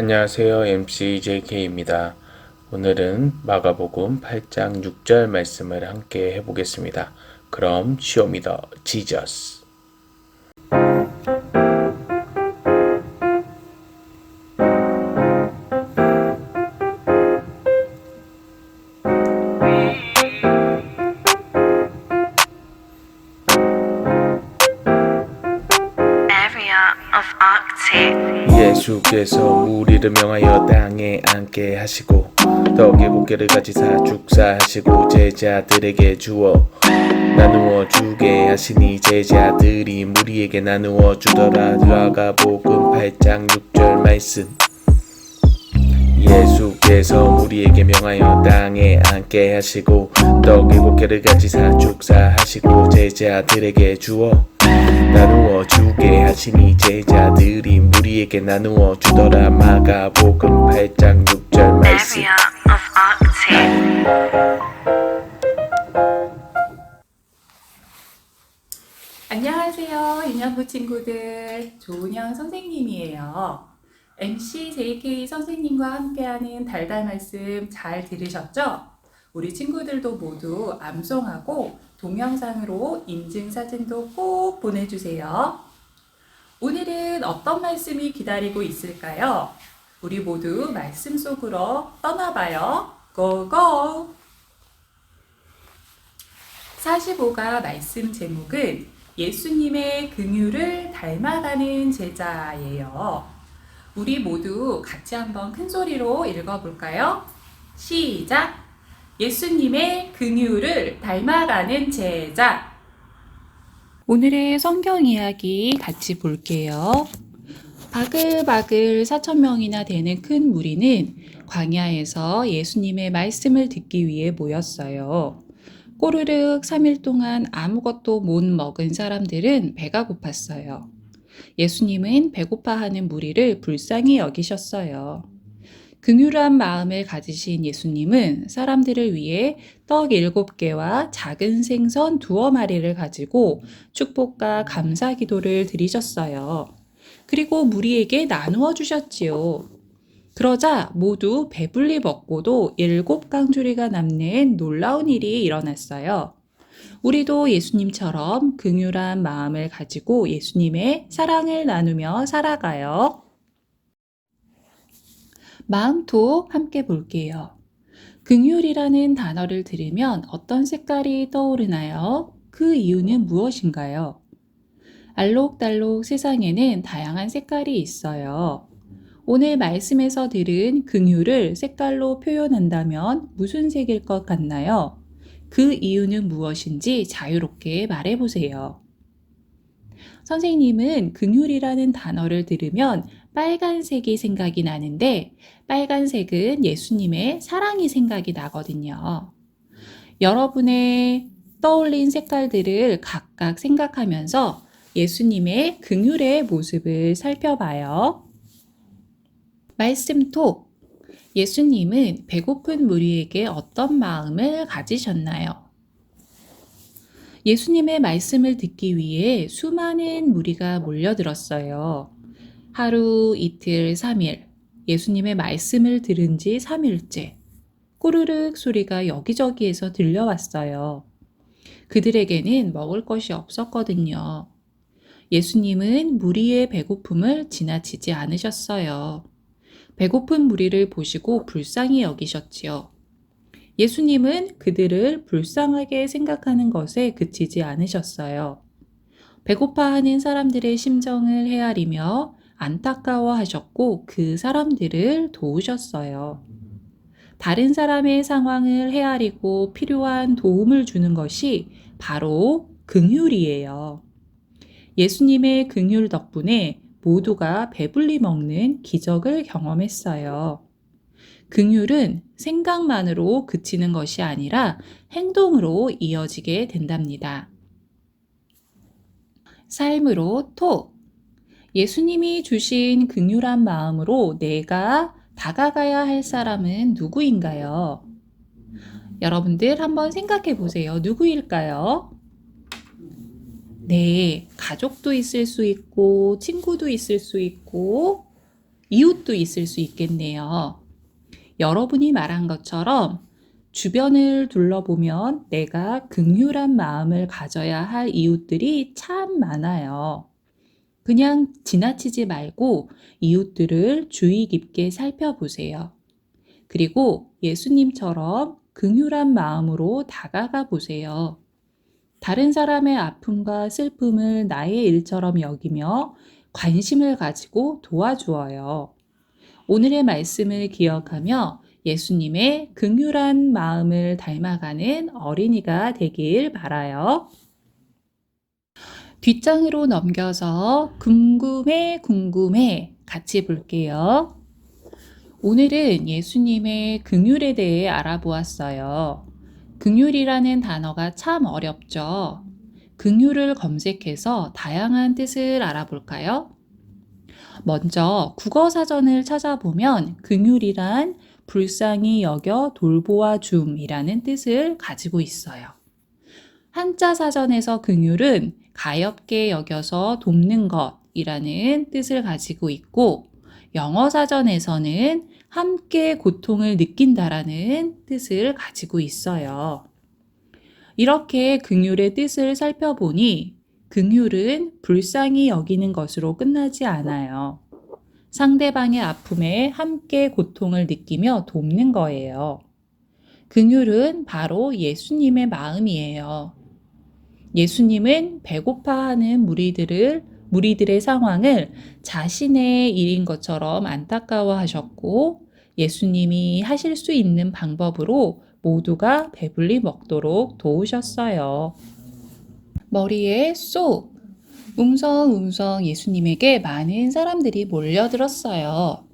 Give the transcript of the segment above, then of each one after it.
안녕하세요. MC JK입니다. 오늘은 마가복음 8장 6절 말씀을 함께 해보겠습니다. 그럼 쇼미더 지저스. 예수께서 우리를 명하여 땅에 앉게 하시고 떡 7개를 가지사 축사하시고 제자들에게 주어 나누어 주게 하시니 제자들이 무리에게 나누어 주더라. 마가복음 8장 6절 말씀. 예수께서 무리에게 명하여 땅에 앉게 하시고 떡 7개를 가지사 축사하시고 제자들에게 주어 나누어 주게 하시니 제자들이 무리에게 나누어 주더라. 마가복음 8장 6절 말씀. 안녕하세요, 유년부 친구들. 조은영 선생님이에요. MC JK 선생님과 함께하는 달달 말씀 잘 들으셨죠? 우리 친구들도 모두 암송하고 동영상으로 인증사진도 꼭 보내주세요. 오늘은 어떤 말씀이 기다리고 있을까요? 우리 모두 말씀 속으로 떠나봐요. 고고! 45가 말씀 제목은 예수님의 긍휼을 닮아가는 제자예요. 우리 모두 같이 한번 큰 소리로 읽어볼까요? 시작! 예수님의 긍휼을 닮아가는 제자. 오늘의 성경 이야기 같이 볼게요. 바글바글 4,000명이나 되는 큰 무리는 광야에서 예수님의 말씀을 듣기 위해 모였어요. 꼬르륵 3일 동안 아무것도 못 먹은 사람들은 배가 고팠어요. 예수님은 배고파하는 무리를 불쌍히 여기셨어요. 긍휼한 마음을 가지신 예수님은 사람들을 위해 떡 7개와 작은 생선 2마리를 가지고 축복과 감사 기도를 드리셨어요. 그리고 무리에게 나누어 주셨지요. 그러자 모두 배불리 먹고도 7강주리가 남는 놀라운 일이 일어났어요. 우리도 예수님처럼 긍휼한 마음을 가지고 예수님의 사랑을 나누며 살아가요. 마음톡 함께 볼게요. 긍휼이라는 단어를 들으면 어떤 색깔이 떠오르나요? 그 이유는 무엇인가요? 알록달록 세상에는 다양한 색깔이 있어요. 오늘 말씀에서 들은 긍휼을 색깔로 표현한다면 무슨 색일 것 같나요? 그 이유는 무엇인지 자유롭게 말해보세요. 선생님은 긍휼이라는 단어를 들으면 빨간색이 생각이 나는데 빨간색은 예수님의 사랑이 생각이 나거든요. 여러분의 떠올린 색깔들을 각각 생각하면서 예수님의 긍휼의 모습을 살펴봐요. 말씀톡. 예수님은 배고픈 무리에게 어떤 마음을 가지셨나요? 예수님의 말씀을 듣기 위해 수많은 무리가 몰려들었어요. 하루, 이틀, 3일, 예수님의 말씀을 들은 지 3일째. 꼬르륵 소리가 여기저기에서 들려왔어요. 그들에게는 먹을 것이 없었거든요. 예수님은 무리의 배고픔을 지나치지 않으셨어요. 배고픈 무리를 보시고 불쌍히 여기셨지요. 예수님은 그들을 불쌍하게 생각하는 것에 그치지 않으셨어요. 배고파하는 사람들의 심정을 헤아리며 안타까워하셨고 그 사람들을 도우셨어요. 다른 사람의 상황을 헤아리고 필요한 도움을 주는 것이 바로 긍휼이에요. 예수님의 긍휼 덕분에 모두가 배불리 먹는 기적을 경험했어요. 긍휼은 생각만으로 그치는 것이 아니라 행동으로 이어지게 된답니다. 삶으로 톡. 예수님이 주신 긍휼한 마음으로 내가 다가가야 할 사람은 누구인가요? 여러분들 한번 생각해 보세요. 누구일까요? 네, 가족도 있을 수 있고, 친구도 있을 수 있고, 이웃도 있을 수 있겠네요. 여러분이 말한 것처럼 주변을 둘러보면 내가 긍휼한 마음을 가져야 할 이웃들이 참 많아요. 그냥 지나치지 말고 이웃들을 주의 깊게 살펴보세요. 그리고 예수님처럼 긍휼한 마음으로 다가가 보세요. 다른 사람의 아픔과 슬픔을 나의 일처럼 여기며 관심을 가지고 도와주어요. 오늘의 말씀을 기억하며 예수님의 긍휼한 마음을 닮아가는 어린이가 되길 바라요. 뒷장으로 넘겨서 궁금해 같이 볼게요. 오늘은 예수님의 긍휼에 대해 알아보았어요. 긍휼이라는 단어가 참 어렵죠. 긍휼을 검색해서 다양한 뜻을 알아볼까요? 먼저 국어사전을 찾아보면 긍휼이란 불쌍히 여겨 돌보아 줌이라는 뜻을 가지고 있어요. 한자 사전에서 긍휼은 가엾게 여겨서 돕는 것이라는 뜻을 가지고 있고, 영어 사전에서는 함께 고통을 느낀다라는 뜻을 가지고 있어요. 이렇게 긍휼의 뜻을 살펴보니 긍휼은 불쌍히 여기는 것으로 끝나지 않아요. 상대방의 아픔에 함께 고통을 느끼며 돕는 거예요. 긍휼은 바로 예수님의 마음이에요. 예수님은 배고파하는 무리들의 상황을 자신의 일인 것처럼 안타까워하셨고, 예수님이 하실 수 있는 방법으로 모두가 배불리 먹도록 도우셨어요. 머리에 쏙! 웅성웅성 예수님에게 많은 사람들이 몰려들었어요.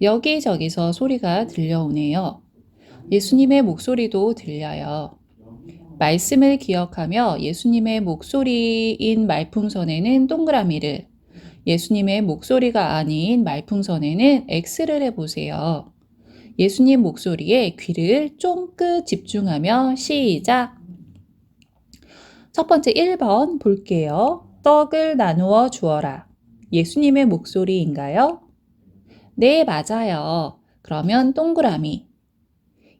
여기저기서 소리가 들려오네요. 예수님의 목소리도 들려요. 말씀을 기억하며 예수님의 목소리인 말풍선에는 동그라미를, 예수님의 목소리가 아닌 말풍선에는 X를 해보세요. 예수님 목소리에 귀를 쫑긋 집중하며 시작! 첫 번째 1번 볼게요. 떡을 나누어 주어라. 예수님의 목소리인가요? 네, 맞아요. 그러면 동그라미.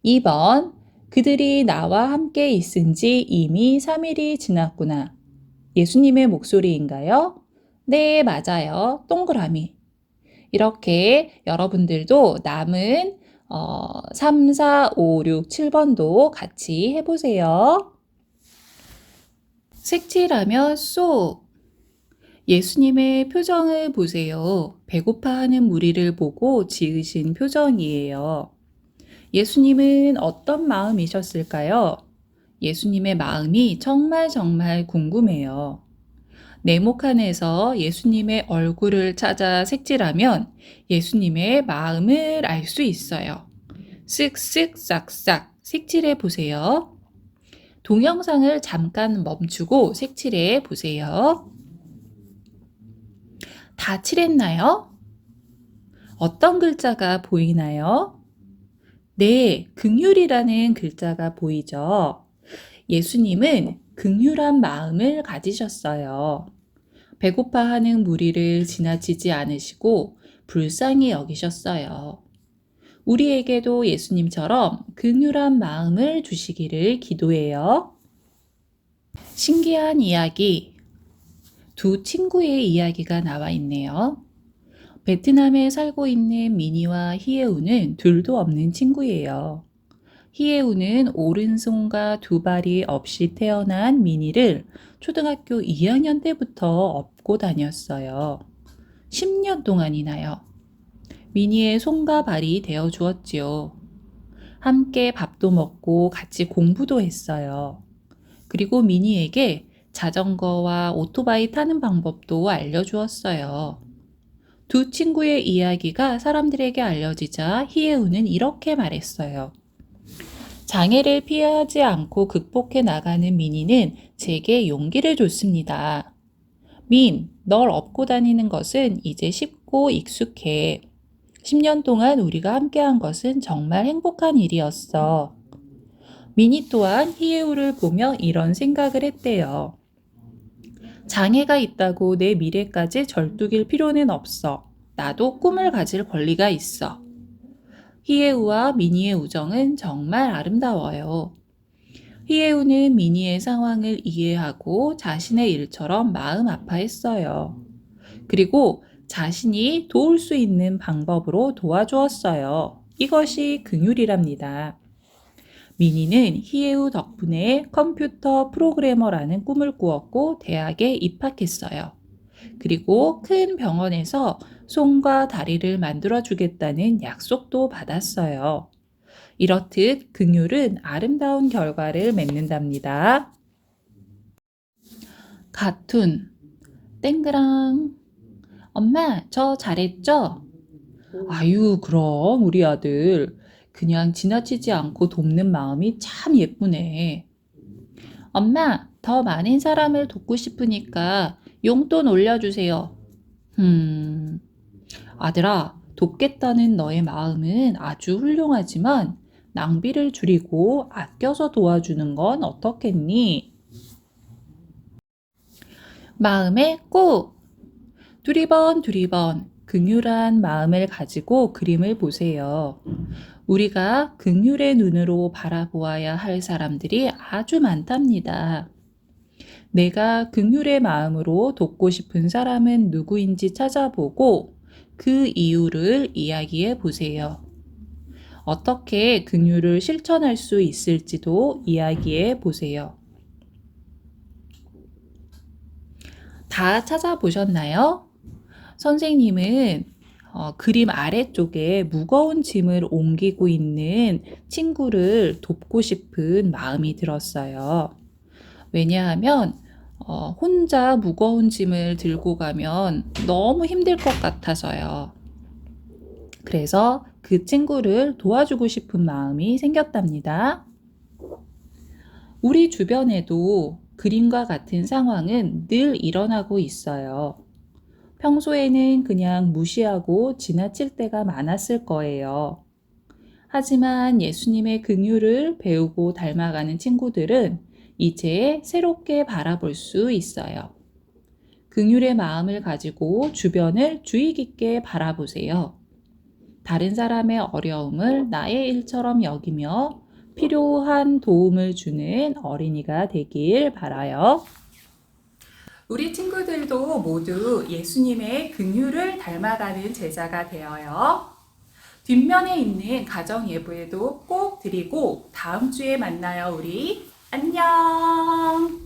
2번, 그들이 나와 함께 있은 지 이미 3일이 지났구나. 예수님의 목소리인가요? 네, 맞아요. 동그라미. 이렇게 여러분들도 남은 3, 4, 5, 6, 7번도 같이 해보세요. 색칠하며 쏙! 예수님의 표정을 보세요. 배고파하는 무리를 보고 지으신 표정이에요. 예수님은 어떤 마음이셨을까요? 예수님의 마음이 정말 궁금해요. 네모칸에서 예수님의 얼굴을 찾아 색칠하면 예수님의 마음을 알 수 있어요. 쓱쓱 싹싹 색칠해 보세요. 동영상을 잠깐 멈추고 색칠해 보세요. 다 칠했나요? 어떤 글자가 보이나요? 네, 긍휼이라는 글자가 보이죠? 예수님은 긍휼한 마음을 가지셨어요. 배고파하는 무리를 지나치지 않으시고 불쌍히 여기셨어요. 우리에게도 예수님처럼 긍휼한 마음을 주시기를 기도해요. 신기한 이야기. 두 친구의 이야기가 나와 있네요. 베트남에 살고 있는 미니와 히에우는 둘도 없는 친구예요. 히에우는 오른손과 두 발이 없이 태어난 미니를 초등학교 2학년 때부터 업고 다녔어요. 10년 동안이나요. 미니의 손과 발이 되어 주었지요. 함께 밥도 먹고 같이 공부도 했어요. 그리고 미니에게 자전거와 오토바이 타는 방법도 알려주었어요. 두 친구의 이야기가 사람들에게 알려지자 히에우는 이렇게 말했어요. 장애를 피하지 않고 극복해 나가는 미니는 제게 용기를 줬습니다. 민, 널 업고 다니는 것은 이제 쉽고 익숙해. 10년 동안 우리가 함께한 것은 정말 행복한 일이었어. 미니 또한 히에우를 보며 이런 생각을 했대요. 장애가 있다고 내 미래까지 절뚝일 필요는 없어. 나도 꿈을 가질 권리가 있어. 히에우와 미니의 우정은 정말 아름다워요. 히에우는 미니의 상황을 이해하고 자신의 일처럼 마음 아파했어요. 그리고 자신이 도울 수 있는 방법으로 도와주었어요. 이것이 긍휼이랍니다. 미니는 히에우 덕분에 컴퓨터 프로그래머라는 꿈을 꾸었고 대학에 입학했어요. 그리고 큰 병원에서 손과 다리를 만들어 주겠다는 약속도 받았어요. 이렇듯 긍휼은 아름다운 결과를 맺는답니다. 가툰 땡그랑 엄마, 저 잘했죠? 아유, 그럼 우리 아들 그냥 지나치지 않고 돕는 마음이 참 예쁘네. 엄마, 더 많은 사람을 돕고 싶으니까 용돈 올려주세요. 음, 아들아, 돕겠다는 너의 마음은 아주 훌륭하지만 낭비를 줄이고 아껴서 도와주는 건 어떻겠니? 마음의 꼭! 두리번 긍휼한 마음을 가지고 그림을 보세요. 우리가 긍휼의 눈으로 바라보아야 할 사람들이 아주 많답니다. 내가 긍휼의 마음으로 돕고 싶은 사람은 누구인지 찾아보고 그 이유를 이야기해 보세요. 어떻게 긍휼을 실천할 수 있을지도 이야기해 보세요. 다 찾아보셨나요? 선생님은 그림 아래쪽에 무거운 짐을 옮기고 있는 친구를 돕고 싶은 마음이 들었어요. 왜냐하면 혼자 무거운 짐을 들고 가면 너무 힘들 것 같아서요. 그래서 그 친구를 도와주고 싶은 마음이 생겼답니다. 우리 주변에도 그림과 같은 상황은 늘 일어나고 있어요. 평소에는 그냥 무시하고 지나칠 때가 많았을 거예요. 하지만 예수님의 긍휼을 배우고 닮아가는 친구들은 이제 새롭게 바라볼 수 있어요. 긍휼의 마음을 가지고 주변을 주의 깊게 바라보세요. 다른 사람의 어려움을 나의 일처럼 여기며 필요한 도움을 주는 어린이가 되길 바라요. 우리 친구들도 모두 예수님의 긍휼을 닮아가는 제자가 되어요. 뒷면에 있는 가정 예배도 꼭 드리고 다음 주에 만나요, 우리. 안녕.